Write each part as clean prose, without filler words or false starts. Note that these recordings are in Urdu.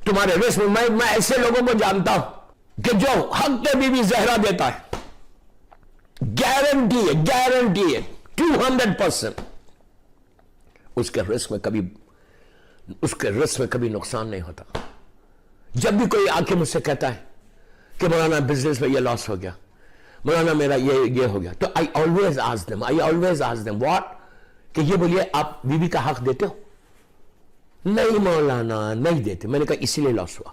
تمہارے رزق میں ایسے لوگوں کو جانتا ہوں کہ جو حق پہ بھی زہرا دیتا ہے، گارنٹی ہے 200%، اس کے رزق میں کبھی نقصان نہیں ہوتا۔ جب بھی کوئی آ کے مجھ سے کہتا ہے کہ مولانا بزنس میں یہ لاس ہو گیا، مولانا میرا یہ ہو گیا، تو I always ask them what؟ کہ یہ بولیے آپ بیوی کا حق دیتے ہو؟ نہیں مولانا نہیں دیتے۔ میں نے کہا اسی لیے لاس ہوا۔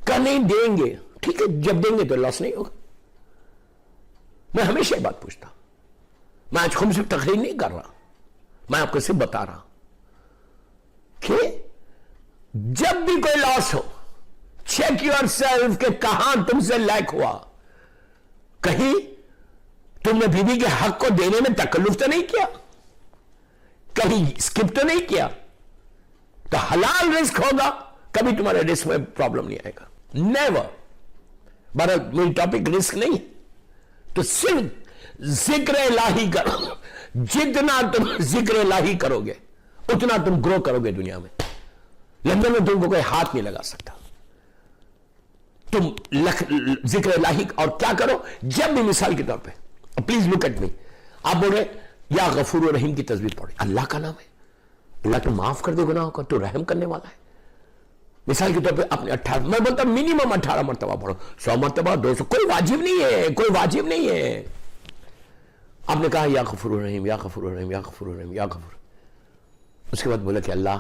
کہا نہیں دیں گے، ٹھیک ہے جب دیں گے تو لاس نہیں ہوگا۔ میں ہمیشہ یہ بات پوچھتا ہوں، میں آج خود سے تقریر نہیں کر رہا، میں آپ کو صرف بتا رہا کہ جب بھی کوئی لاس ہو، چیک یور سیلف کہ کہاں تم سے لیک ہوا، کہیں تم نے بیوی کے حق کو دینے میں تکلف تو نہیں کیا، کہیں اسکپ تو نہیں کیا، تو حلال رزق ہوگا، کبھی تمہارے رزق میں پرابلم نہیں آئے گا، نیور۔ بہرحال میری ٹاپک رزق نہیں ہے، تو صرف ذکر الہی کرو، جتنا تم ذکر الہی کرو گے اتنا تم گرو کرو گے دنیا میں۔ لندن میں تم کو کوئی ہاتھ نہیں لگا سکتا۔ تم ذکر الہی اور کیا کرو، جب بھی مثال کے طور پہ پلیز لک ایٹ می، آپ بول رہے یا غفور و رحیم کی تصویر پڑھے، اللہ کا نام ہے، اللہ تو معاف کر دے گناہوں کا، تو رحم کرنے والا ہے۔ مثال کے طور پہ اپنے 18، میں بولتا منیمم 18 مرتبہ پڑھو، 100 مرتبہ 200، کوئی واجب نہیں ہے، آپ نے کہا یا غفور و رحیم یا غفور و رحیم یا غفور و رحیم یا غفور، اس کے بعد بولا کہ اللہ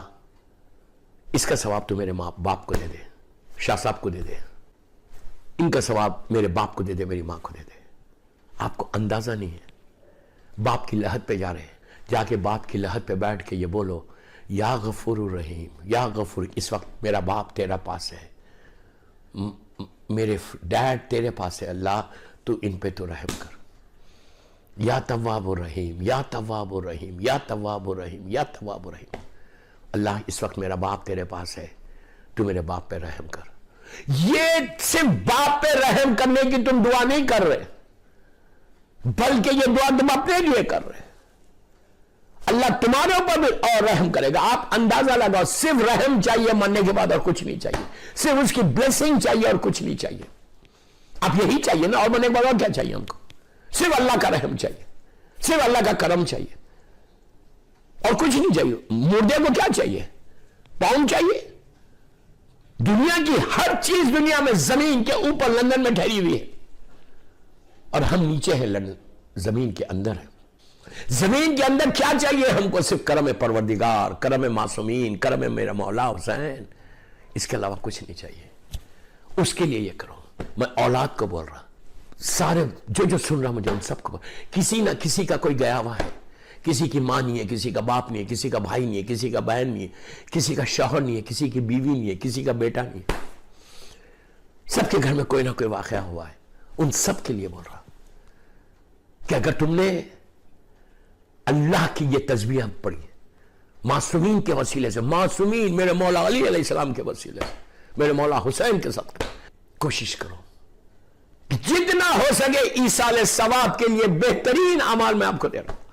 اس کا ثواب تو میرے ماں باپ کو دے دے، شاہ صاحب کو دے دے، ان کا ثواب میرے باپ کو دے دے، میری ماں کو دے دے۔ آپ کو اندازہ نہیں ہے، باپ کی لحد پہ جا رہے ہیں، جا کے باپ کی لحد پہ بیٹھ کے یہ بولو یا غفور الرحیم یا غفور، اس وقت میرا باپ تیرا پاس ہے، میرے ڈیڈ تیرے پاس ہے، اللہ تو ان پہ تو رحم کر، یا تواب الرحیم یا تواب الرحیم یا تواب الرحیم یا تواب الرحیم، اللہ اس وقت میرا باپ تیرے پاس ہے، تو میرے باپ پہ رحم کر۔ یہ صرف باپ پہ رحم کرنے کی تم دعا نہیں کر رہے، بلکہ یہ دعا تم اپنے لیے کر رہے، اللہ تمہارے اوپر بھی اور رحم کرے گا۔ آپ اندازہ لگاؤ، صرف رحم چاہیے مرنے کے بعد اور کچھ نہیں چاہیے، صرف اس کی بلیسنگ چاہیے اور کچھ نہیں چاہیے۔ آپ یہی چاہیے نا، اور مرنے کے بعد اور کیا چاہیے ہم کو؟ صرف اللہ کا رحم چاہیے، صرف اللہ کا کرم چاہیے اور کچھ نہیں چاہیے۔ مردے کو کیا چاہیے؟ پاؤں چاہیے۔ دنیا کی ہر چیز دنیا میں زمین کے اوپر لندن میں ٹھہری ہوئی ہے، اور ہم نیچے ہیں، لندن زمین کے اندر ہے۔ زمین کے اندر کیا چاہیے ہم کو؟ صرف کرم پروردگار، کرم معصومین، کرم میرا مولا حسین، اس کے علاوہ کچھ نہیں چاہیے۔ اس کے لیے یہ کرو۔ میں اولاد کو بول رہا، سارے جو سن رہا مجھے ان سب کو، کسی نہ کسی کا کوئی گیا ہوا ہے، کسی کی ماں نہیں ہے، کسی کا باپ نہیں ہے، کسی کا بھائی نہیں ہے، کسی کا بہن نہیں ہے، کسی کا شوہر نہیں ہے، کسی کی بیوی نہیں ہے، کسی کا بیٹا نہیں ہے، سب کے گھر میں کوئی نہ کوئی واقعہ ہوا ہے۔ ان سب کے لیے بول رہا کہ اگر تم نے اللہ کی یہ تسبیح پڑھی معصومین کے وسیلے سے، معصومین میرے مولا علی علیہ السلام کے وسیلے سے، میرے مولا حسین کے ساتھ، کوشش کرو کہ جتنا ہو سکے ایصال ثواب کے لیے بہترین اعمال میں آپ کو دے رہا ہوں۔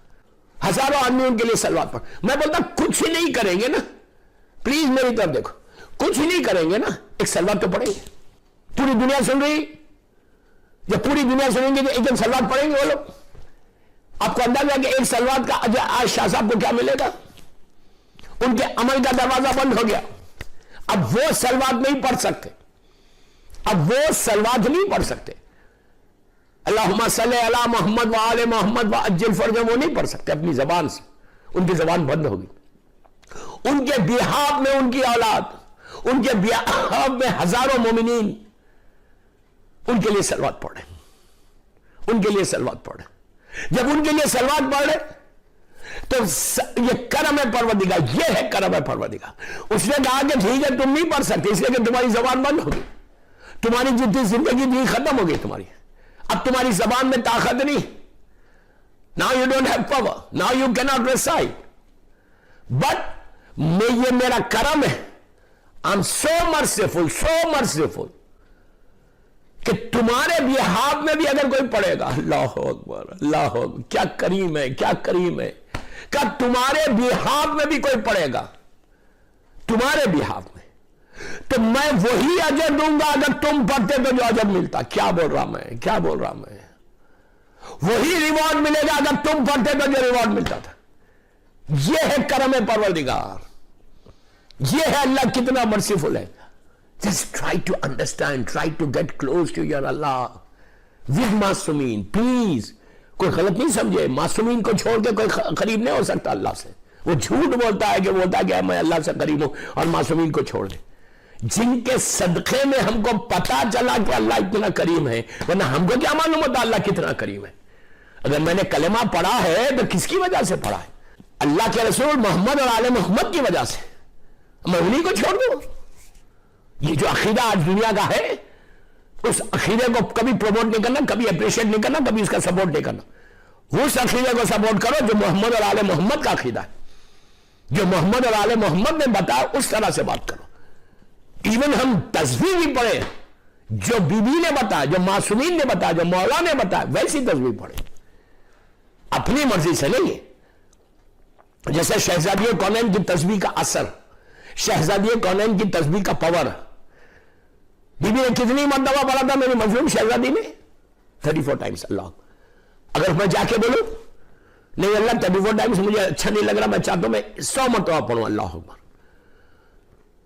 ہزاروں آدمی ان کے لیے سلوات پڑھ، میں بولتا کچھ نہیں کریں گے نا، پلیز میری طرف دیکھو، کچھ نہیں کریں گے نا، ایک سلوات تو پڑھیں گے۔ پوری دنیا سن رہی، جب پوری دنیا سنیں گے تو ایک سلوات پڑھیں گے وہ لوگ۔ آپ کو اندازہ ہے کہ ایک سلوات کا اجر آج شاہ صاحب کو کیا ملے گا؟ ان کے عمل کا دروازہ بند ہو گیا، اب وہ سلوات نہیں پڑھ سکتے، اب وہ سلوات نہیں پڑھ سکتے۔ اللہم صلی علی محمد وآل محمد وعجل فرجہ، وہ نہیں پڑھ سکتے اپنی زبان سے، ان کی زبان بند ہوگی۔ ان کے بیہاف میں ان کی اولاد، ان کے بیہاف میں ہزاروں مومنین ان کے لیے سلوات پڑھیں، ان کے لیے سلوات پڑھیں۔ جب ان کے لیے سلوات پڑھیں تو یہ کرم پروردگار، یہ ہے کرم پروردگار۔ اس نے کہا کہ ٹھیک ہے تم نہیں پڑھ سکتے اس لیے کہ تمہاری زبان بند ہوگی، تمہاری جتنی زندگی تھی ختم ہو گئی تمہاری، اب تمہاری زبان میں طاقت نہیں۔ Now you don't have power, now you cannot recite, but یہ میرا کرم ہے، I'm so merciful, so merciful کہ تمہارے بیہاف میں بھی اگر کوئی پڑھے گا، اللہ اکبر اللہ اکبر، کیا کریم ہے، کیا کریم ہے، کہ تمہارے بیہاف میں بھی کوئی پڑھے گا، تمہارے بیہاف میں تو میں وہی اجر دوں گا اگر تم پڑھتے تو جو اجر ملتا. کیا بول رہا میں وہی ریوارڈ ملے گا اگر تم پڑھتے تو جو ریوارڈ ملتا تھا. یہ ہے کرم پروردگار, یہ ہے اللہ کتنا مرسیفل ہے. Just try to understand, try to get close to your Allah with معصومین. پلیز کوئی غلط نہیں سمجھے, معصومین کو چھوڑ کے کوئی قریب نہیں ہو سکتا اللہ سے. وہ جھوٹ بولتا ہے کہ میں اللہ سے قریب ہوں اور معصومین کو چھوڑ دے. جن کے صدقے میں ہم کو پتا چلا کہ اللہ اتنا کریم ہے, ورنہ ہم کو کیا معلوم ہوتا اللہ کتنا کریم ہے. اگر میں نے کلمہ پڑھا ہے تو کس کی وجہ سے پڑھا ہے؟ اللہ کے رسول محمد اور آل محمد کی وجہ سے. میں انہیں کو چھوڑ دوں؟ یہ جو عقیدہ آج دنیا کا ہے, اس عقیدے کو کبھی پروموٹ نہیں کرنا, کبھی اپریشیٹ نہیں کرنا, کبھی اس کا سپورٹ نہیں کرنا. اس عقیدے کو سپورٹ کرو جو محمد اور آل محمد کا عقیدہ ہے. جو محمد اور آل محمد نے بتایا اس طرح سے بات کرو. ایون ہم تسبیح بھی پڑھیں جو بی بی نے بتایا, جو معصومین نے بتایا, جو مولا نے بتایا, ویسی تسبیح پڑھیں, اپنی مرضی سے نہیں ہے. جیسے شہزادی کونین کی تسبیح کا اثر, شہزادی کونین کی تسبیح کا پاور, بی بی نے کتنی مرتبہ پڑھا تھا میری مظلوم شہزادی نے؟ 34 ٹائمز. اللہ, اگر میں جا کے بولوں نہیں اللہ 34 ٹائمز مجھے اچھا نہیں لگ رہا, میں چاہتا ہوں میں 100 مرتبہ پڑھوں اللہ اکبر.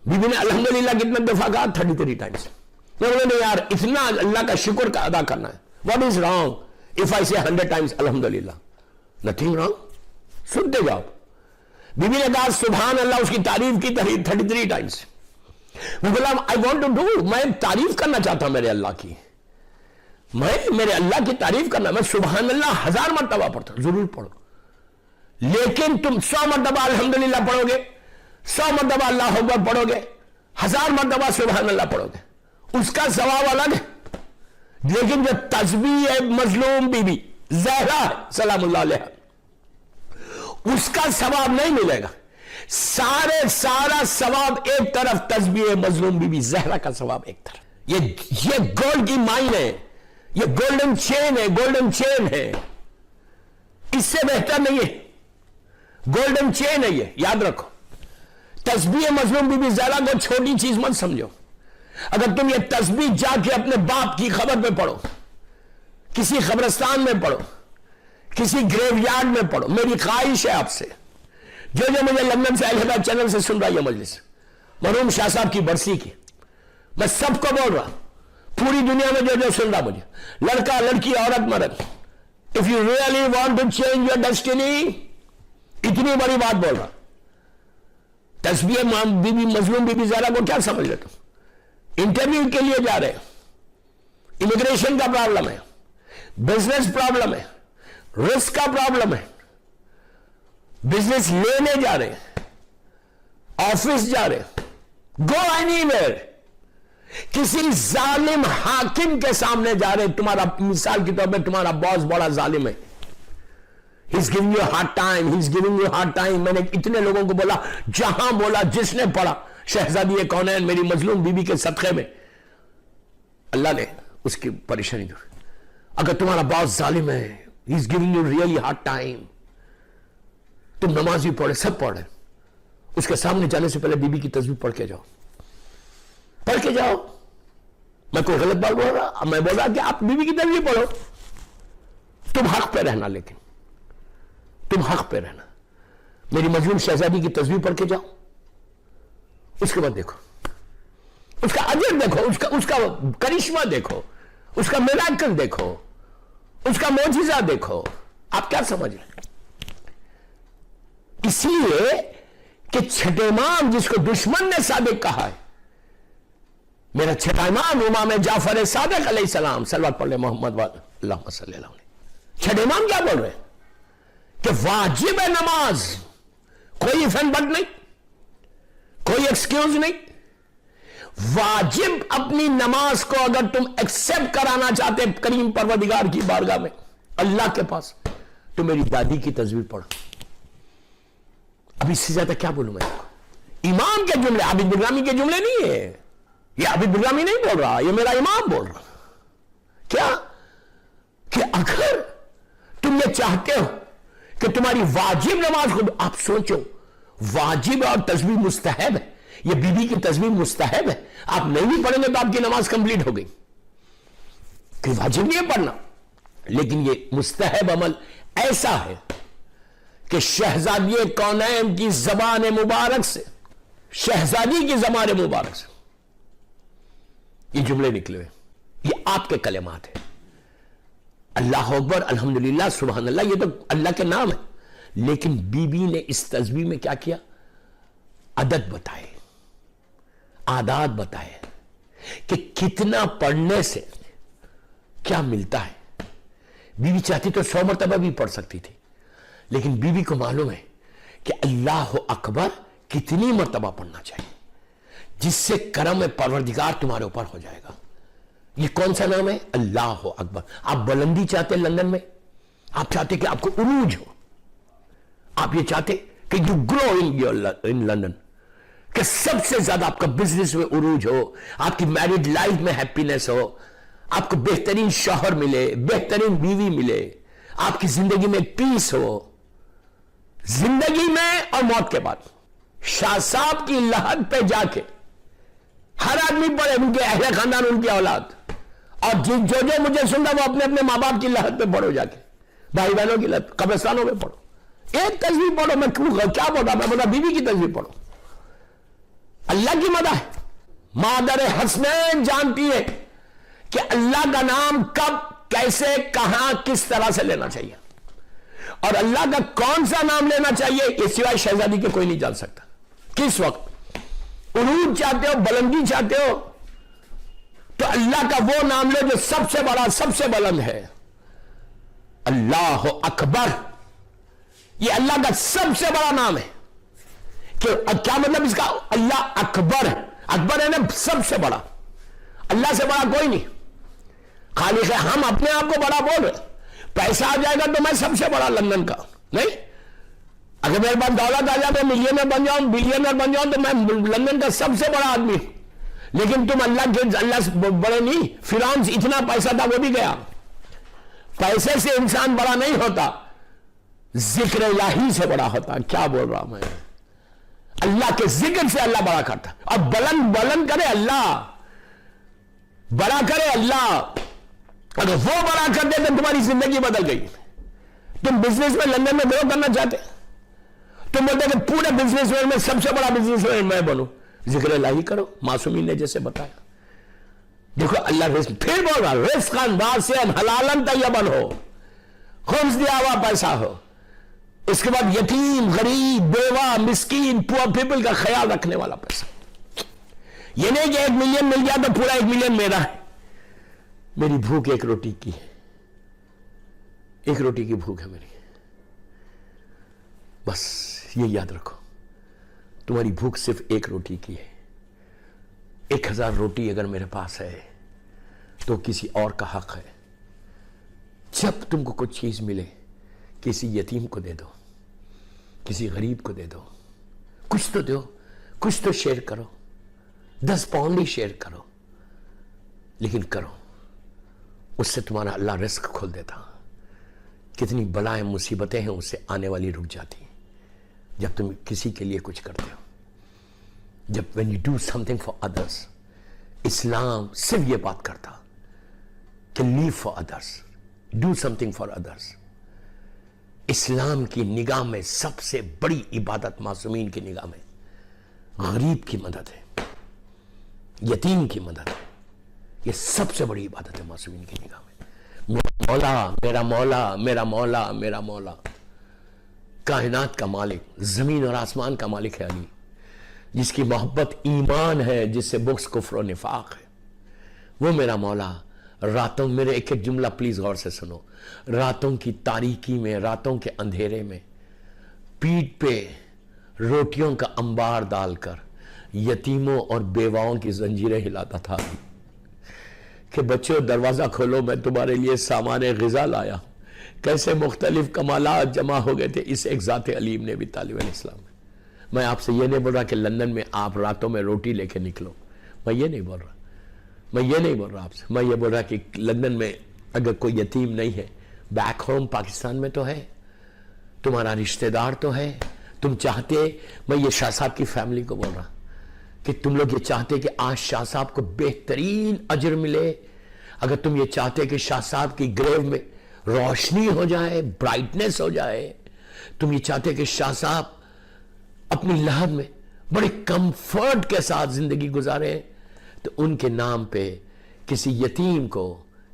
بی بی نے الحمدللہ کتنا دفعہ کہا؟ 33 ٹائمز. میں بولے نہیں یار اتنا اللہ کا شکر کا ادا کرنا ہے. What is wrong if I سے 100 ٹائمز الحمدللہ؟ Nothing wrong. سنتے جاؤ. بی بی نے کہا سبحان اللہ, اس کی تعریف کی 33 ٹائمز. میں بولا آئی وانٹ ٹو ڈو, میں تعریف کرنا چاہتا ہوں میرے اللہ کی, میں میرے اللہ کی تعریف کرنا. میں سبحان اللہ 1000 مرتبہ پڑھتا ہوں, ضرور پڑھو, لیکن تم 100 مرتبہ الحمدللہ پڑھو گے, 100 مرتبہ اللہ اکبر پڑھو گے, 1000 مرتبہ سبحان اللہ پڑھو گے, اس کا ثواب الگ ہے. لیکن جو تسبیح ہے مظلوم بی بی زہرا سلام اللہ علیہ, اس کا ثواب نہیں ملے گا. سارا ثواب ایک طرف, تسبیح مظلوم بی بی زہرا کا ثواب ایک طرف. یہ گولڈ کی مائن ہے, یہ گولڈن چین ہے, گولڈن چین ہے, اس سے بہتر نہیں ہے. گولڈن چین ہے یہ, یاد رکھو. تسبیح مظلوم بی بی زہرا کو چھوٹی چیز مت سمجھو. اگر تم یہ تسبیح جا کے اپنے باپ کی خبر پہ پڑھو, کسی قبرستان میں پڑھو, کسی گریو یارڈ میں پڑھو, میری خواہش ہے آپ سے, جو مجھے لندن سے الہدہ چینل سے سن رہا ہے مجلس, مرحوم شاہ صاحب کی برسی کی, میں سب کو بول رہا, پوری دنیا میں جو سن رہا مجھے, لڑکا لڑکی عورت مرد, if you really want to change your destiny, اتنی بڑی بات بول رہا. تسبیح بی بی مظلوم بی بی زہرا کو کیا سمجھ لیتے؟ انٹرویو کے لیے جا رہے, امیگریشن کا پرابلم ہے, بزنس پرابلم ہے, رسک کا پرابلم ہے, بزنس لینے جا رہے, آفس جا رہے, گو اینی ویئر, کسی ظالم حاکم کے سامنے جا رہے, تمہارا مثال کے طور پہ تمہارا باس بڑا ظالم ہے, he's giving you a hard time, he's giving you a hard time. میں نے اتنے لوگوں کو بولا, جہاں بولا جس نے پڑھا شہزادی کونین میری مظلوم بی بی کے صدقے میں اللہ نے اس کی پریشانی دور. اگر تمہارا باس ظالم ہے, he's giving you really hard time, تم نماز بھی پڑھے, سب پڑھے, اس کے سامنے جانے سے پہلے بی بی کی تسبیح پڑھ کے جاؤ, پڑھ کے جاؤ. میں کوئی غلط بات بول رہا؟ میں بول رہا کہ آپ بی بی کی تسبیح پڑھو, تم حق پہ رہنا, لیکن تم حق پہ رہنا. میری مظلوم شہزادی کی تسبیح پڑھ کے جاؤ, اس کے بعد دیکھو اس کا اجر, دیکھو اس کا کرشمہ, دیکھو اس کا میراکل, دیکھو اس کا معجزہ, دیکھو. آپ کیا سمجھ رہے ہیں؟ اس لیے کہ چھٹے امام جس کو دشمن نے صادق کہا ہے, میرا چھٹا امام امام جعفر صادق علیہ السلام, صلوات پڑھ لے محمد اللہم صلی اللہ علیہ. چھٹے امام کیا بول رہے ہیں کہ واجب ہے نماز, کوئی فن بٹ نہیں, کوئی ایکسکیوز نہیں. واجب اپنی نماز کو اگر تم ایکسپٹ کرانا چاہتے کریم پروردگار کی بارگاہ میں اللہ کے پاس, تو میری دادی کی تسبیح پڑھو. اب اس سے زیادہ کیا بولوں میں؟ امام کے جملے, عابد بغرامی کے جملے نہیں ہے, یہ عابد بغرامی نہیں بول رہا, یہ میرا امام بول رہا. کیا کہ اگر تم یہ چاہتے ہو کہ تمہاری واجب نماز کو, آپ سوچو واجب اور تسبیح مستحب ہے, یہ بیوی کی تسبیح مستحب ہے، آپ نہیں بھی پڑھیں گے تو آپ کی نماز کمپلیٹ ہو گئی، کہ واجب نہیں ہے پڑھنا، لیکن یہ مستحب عمل ایسا ہے کہ شہزادی کونین کی زبان مبارک سے، شہزادی کی زبان مبارک سے یہ جملے نکلے ہوئے، یہ آپ کے کلمات ہیں، اللہ اکبر، الحمدللہ، سبحان اللہ، یہ تو اللہ کے نام ہے، لیکن بی بی نے اس تسبیح میں کیا کیا؟ عدد بتائے، عادات بتائے کہ کتنا پڑھنے سے کیا ملتا ہے۔ بی بی چاہتی تو 100 مرتبہ بھی پڑھ سکتی تھی، لیکن بی بی کو معلوم ہے کہ اللہ اکبر کتنی مرتبہ پڑھنا چاہیے جس سے کرم پروردگار تمہارے اوپر ہو جائے گا۔ یہ کون سا نام ہے؟ اللہ اکبر۔ آپ بلندی چاہتے لندن میں، آپ چاہتے کہ آپ کو عروج ہو، آپ یہ چاہتے کہ یو گرو ان لندن، کہ سب سے زیادہ آپ کا بزنس میں عروج ہو، آپ کی میرڈ لائف میں ہیپینس ہو، آپ کو بہترین شوہر ملے، بہترین بیوی ملے، آپ کی زندگی میں پیس ہو، زندگی میں اور موت کے بعد۔ شاہ صاحب کی لحد پہ جا کے ہر آدمی پڑھے، ان کے اہل خاندان، ان کی اولاد، اور جو مجھے سن رہا وہ اپنے اپنے ماں باپ کی لحد پہ پڑھو، جا کے بھائی بہنوں کی لحد، قبرستانوں میں پڑھو، ایک تسبیح پڑھو۔ میں کیا بول رہا؟ میں بولا بیوی کی تسبیح پڑھو، اللہ کی مدح ہے۔ مادر حسنین جانتی ہے کہ اللہ کا نام کب، کیسے، کہاں، کس طرح سے لینا چاہیے، اور اللہ کا کون سا نام لینا چاہیے یہ سوائے شہزادی کے کوئی نہیں جان سکتا۔ کس وقت عروج چاہتے ہو، بلندی چاہتے ہو، تو اللہ کا وہ نام لو جو سب سے بڑا، سب سے بلند ہے، اللہ اکبر۔ یہ اللہ کا سب سے بڑا نام ہے، کہ کیا مطلب اس کا؟ اللہ اکبر، اکبر ہے نا سب سے بڑا، اللہ سے بڑا کوئی نہیں۔ خالق ہے، ہم اپنے آپ کو بڑا بول رہے، پیسہ آ جائے گا تو میں سب سے بڑا لندن کا نہیں، اگر میرے پاس دولت آ جائے تو ملینئر بن جاؤں، بلینئر بن جاؤں، تو میں لندن کا سب سے بڑا آدمی ہوں، لیکن تم اللہ سے بڑے نہیں۔ فرعون اتنا پیسہ تھا وہ بھی گیا۔ پیسے سے انسان بڑا نہیں ہوتا، ذکر الہی سے بڑا ہوتا۔ کیا بول رہا ہوں میں؟ اللہ کے ذکر سے اللہ بڑا کرتا، اور بلند کرے اللہ، بڑا کرے اللہ۔ اگر وہ بڑا کر دے تو تمہاری زندگی بدل گئی۔ تم بزنس میں لندن میں گرو کرنا چاہتے، تم بولتے کہ پورے بزنس میں سب سے بڑا بزنس میں بنوں، ذکر الہی کرو، معصومین نے جیسے بتایا۔ دیکھو اللہ رزق، پھر بول رہا رزقاً واسعاً حلالاً طیباً ہو، خمس دیا ہوا پیسہ ہو، اس کے بعد یتیم، غریب، بیوہ، مسکین، پور پیپل کا خیال رکھنے والا پیسہ۔ یہ نہیں کہ 1 ملین مل گیا تو پورا 1 ملین میرا ہے۔ میری بھوک 1 روٹی کی ہے، 1 روٹی کی بھوک ہے میری، بس یہ یاد رکھو، تمہاری بھوک صرف 1 روٹی کی ہے۔ 1000 روٹی اگر میرے پاس ہے تو کسی اور کا حق ہے۔ جب تم کو کچھ چیز ملے، کسی یتیم کو دے دو، کسی غریب کو دے دو، کچھ تو دو، کچھ تو شیئر کرو، 10 پاؤنڈ ہی شیئر کرو، لیکن کرو، اس سے تمہارا اللہ رزق کھول دیتا۔ کتنی بلائیں، مصیبتیں ہیں اس سے آنے والی رک جاتی ہیں جب تم کسی کے لیے کچھ کرتے ہو۔ جب when you do something for others، اسلام صرف یہ بات کرتا کہ live for others، do something for others۔ اسلام کی نگاہ میں سب سے بڑی عبادت معصومین کی نگاہ میں غریب کی مدد ہے، یتیم کی مدد ہے۔ یہ سب سے بڑی عبادت ہے معصومین کی نگاہ میں۔ میرا مولا، میرا مولا، میرا مولا، میرا مولا، کائنات کا مالک، زمین اور آسمان کا مالک ہے علی، جس کی محبت ایمان ہے، جس سے بغض کفر و نفاق ہے، وہ میرا مولا۔ راتوں، میرے ایک ایک جملہ پلیز غور سے سنو، راتوں کی تاریکی میں، راتوں کے اندھیرے میں پیٹھ پہ روٹیوں کا انبار ڈال کر یتیموں اور بیواؤں کی زنجیریں ہلاتا تھا کہ بچوں دروازہ کھولو، میں تمہارے لیے سامان غذا لایا ہوں۔ کیسے مختلف کمالات جمع ہو گئے تھے اس ایک ذات علیم نے بھی طالب الاسلام میں۔ میں آپ سے یہ نہیں بول رہا کہ لندن میں آپ راتوں میں روٹی لے کے نکلو، میں یہ نہیں بول رہا، میں یہ نہیں بول رہا آپ سے، میں یہ بول رہا کہ لندن میں اگر کوئی یتیم نہیں ہے، بیک ہوم پاکستان میں تو ہے، تمہارا رشتہ دار تو ہے، تم چاہتے، میں یہ شاہ صاحب کی فیملی کو بول رہا کہ تم لوگ یہ چاہتے کہ آج شاہ صاحب کو بہترین اجر ملے، اگر تم یہ چاہتے کہ شاہ صاحب کی گریو میں روشنی ہو جائے، برائٹنس ہو جائے، تم یہ چاہتے کہ شاہ صاحب اپنی لحد میں بڑے کمفرٹ کے ساتھ زندگی گزارے، تو ان کے نام پہ کسی یتیم کو،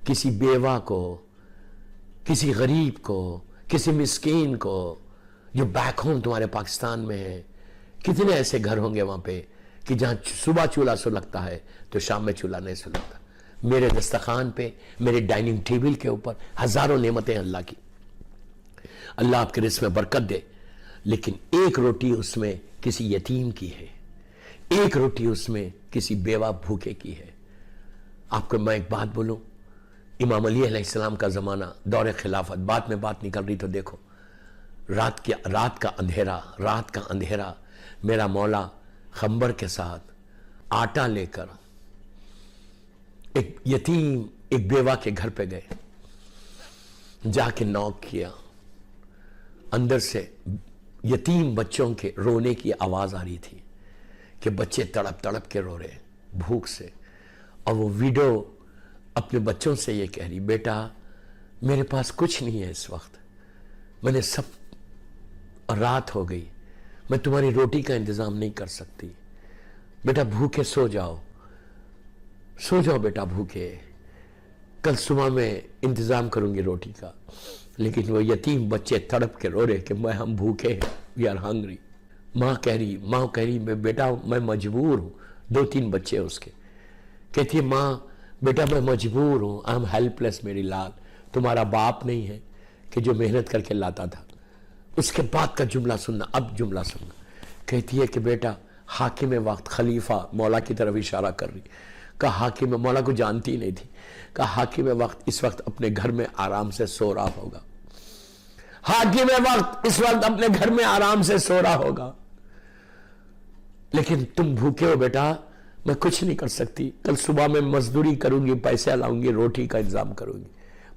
کسی بیوہ کو، کسی غریب کو، کسی مسکین کو جو بیک ہوم تمہارے پاکستان میں ہے، کتنے ایسے گھر ہوں گے وہاں پہ کہ جہاں صبح چولہا سلگتا ہے تو شام میں چولہا نہیں سلگتا۔ میرے دسترخوان پہ، میرے ڈائننگ ٹیبل کے اوپر ہزاروں نعمتیں اللہ کی، اللہ آپ کے رزق میں برکت دے، لیکن ایک روٹی اس میں کسی یتیم کی ہے، ایک روٹی اس میں کسی بیوہ بھوکے کی ہے۔ آپ کو میں ایک بات بولوں، امام علی علیہ السلام کا زمانہ، دور خلافت، بات میں بات نکل رہی تو دیکھو، رات کا اندھیرا میرا مولا خمبر کے ساتھ آٹا لے کر ایک یتیم، ایک بیوہ کے گھر پہ گئے، جا کے نوک کیا، اندر سے یتیم بچوں کے رونے کی آواز آ رہی تھی کہ بچے تڑپ تڑپ کے رو رہے بھوک سے، اور وہ ویڈو اپنے بچوں سے یہ کہہ رہی، بیٹا میرے پاس کچھ نہیں ہے اس وقت، میں نے سب، رات ہو گئی، میں تمہاری روٹی کا انتظام نہیں کر سکتی، بیٹا بھوکے سو جاؤ بیٹا بھوکے، کل صبح میں انتظام کروں گی روٹی کا۔ لیکن وہ یتیم بچے تڑپ کے رو رہے کہ ہم بھوکے ہیں، وی آر ہنگری۔ ماں کہہ رہی بیٹا میں مجبور ہوں، 2-3 بچے اس کے، کہتی ہے ماں بیٹا میں مجبور ہوں، آئی ایم ہیلپ لیس، میری لال تمہارا باپ نہیں ہے کہ جو محنت کر کے لاتا تھا۔ اس کے بعد کا جملہ سننا، اب جملہ سننا، کہتی ہے کہ بیٹا حاکم وقت، خلیفہ مولا کی طرف اشارہ کر رہی، کہا حاکم، مولا کو جانتی نہیں تھی، کہا حاکم وقت اس وقت اپنے گھر میں آرام سے سو رہا ہوگا، حاکم وقت اس وقت اپنے گھر میں آرام سے سو رہا ہوگا، لیکن تم بھوکے ہو بیٹا، میں کچھ نہیں کر سکتی، کل صبح میں مزدوری کروں گی، پیسے لاؤں گی، روٹی کا انتظام کروں گی۔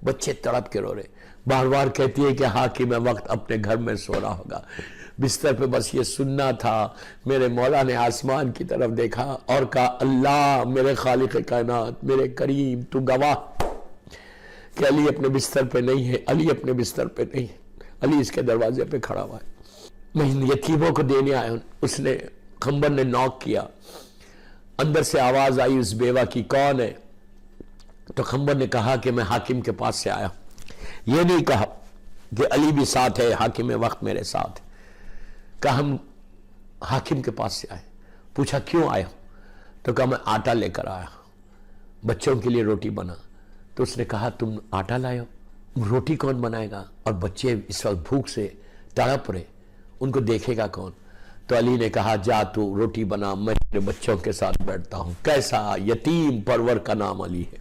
بچے تڑپ کے رو رہے، بار بار کہتی ہے کہ حاکم وقت اپنے گھر میں سو رہا ہوگا۔ بستر پہ بس یہ سننا تھا، میرے مولا نے آسمان کی طرف دیکھا اور کہا اللہ میرے خالق کائنات، میرے کریم تو گواہ کہ علی اپنے بستر پہ نہیں ہے، علی اپنے بستر پہ نہیں ہے، علی اس کے دروازے پہ کھڑا ہوا ہے، میں ان یتیموں کو دینے آیا ہوں۔ اس نے، خمبر نے نوک کیا، اندر سے آواز آئی اس بیوہ کی، کون ہے؟ تو خمبر نے کہا کہ میں حاکم کے پاس سے آیا ہوں۔ یہ نہیں کہا کہ علی بھی ساتھ ہے، حاکم وقت میرے ساتھ ہے، کہا ہم حاکم کے پاس سے آئے۔ پوچھا کیوں آیا؟ تو کہا میں آٹا لے کر آیا، بچوں کے لیے روٹی بنا۔ تو اس نے کہا تم آٹا لائے ہو، روٹی کون بنائے گا؟ اور بچے اس وقت بھوک سے تڑپ رہے، ان کو دیکھے گا کون؟ تو علی نے کہا جا تو روٹی بنا، میں اپنے بچوں کے ساتھ بیٹھتا ہوں۔ کیسا یتیم پرور کا نام علی ہے،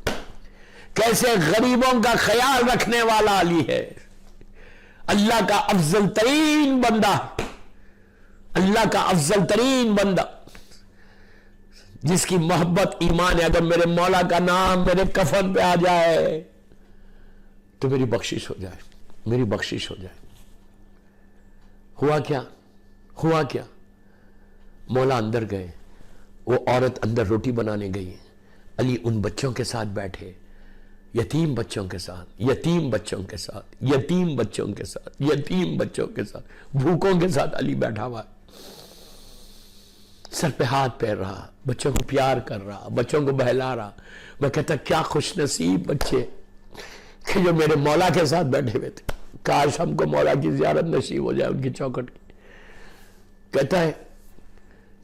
کیسے غریبوں کا خیال رکھنے والا علی ہے، اللہ کا افضل ترین بندہ، اللہ کا افضل ترین بندہ جس کی محبت ایمان ہے۔ اگر میرے مولا کا نام میرے کفن پہ آ جائے تو میری بخشش ہو جائے، میری بخشش ہو جائے۔ ہوا کیا؟ مولا اندر گئے، وہ عورت اندر روٹی بنانے گئی، علی ان بچوں کے ساتھ بیٹھے، یتیم بچوں کے ساتھ، یتیم بچوں کے ساتھ، یتیم بچوں کے ساتھ، یتیم بچوں کے ساتھ، بھوکوں کے ساتھ علی بیٹھا ہوا ہے، سر پہ ہاتھ پھیر رہا، بچوں کو پیار کر رہا، بچوں کو بہلا رہا۔ میں کہتا کیا خوش نصیب بچے کہ جو میرے مولا کے ساتھ بیٹھے ہوئے تھے، کاش ہم کو مولا کی زیارت نصیب ہو جائے ان کی چوکھٹ کی۔ کہتا ہے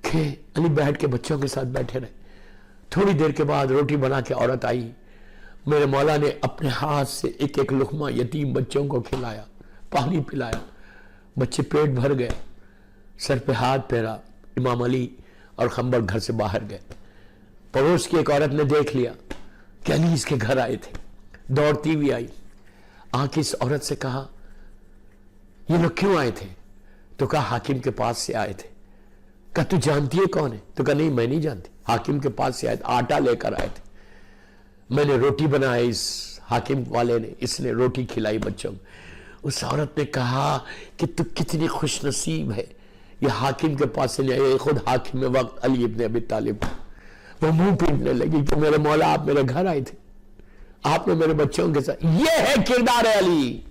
کہ علی بیٹھ کے بچوں کے ساتھ بیٹھے رہے، تھوڑی دیر کے بعد روٹی بنا کے عورت آئی، میرے مولا نے اپنے ہاتھ سے ایک ایک لقمہ یتیم بچوں کو کھلایا، پانی پلایا، بچے پیٹ بھر گئے، سر پہ ہاتھ پھیرا۔ امام علی اور خمبر گھر سے باہر گئے، پڑوس کی ایک عورت نے دیکھ لیا کہ علی اس کے گھر آئے تھے، دوڑتی ہوئی آئی، آ کے اس عورت سے کہا یہ لوگ کیوں آئے تھے؟ تو کہا حاکم کے پاس سے آئے تھے۔ کہا تو جانتی ہے کون ہے؟ تو کہا نہیں میں نہیں جانتی، حاکم کے پاس سے آئے تھے، آٹا لے کر آئے تھے، میں نے روٹی بنائی، اس حاکم والے نے، اس نے روٹی کھلائی بچوں کو۔ اس عورت نے کہا کہ تو کتنی خوش نصیب ہے، یہ حاکم کے پاس سے نہیں آیا، یہ خود حاکم وقت علی ابن ابی طالب، وہ منہ پیٹنے لگی کہ میرے مولا آپ میرے گھر آئے تھے، آپ نے میرے بچوں کے ساتھ، یہ ہے کردار علی۔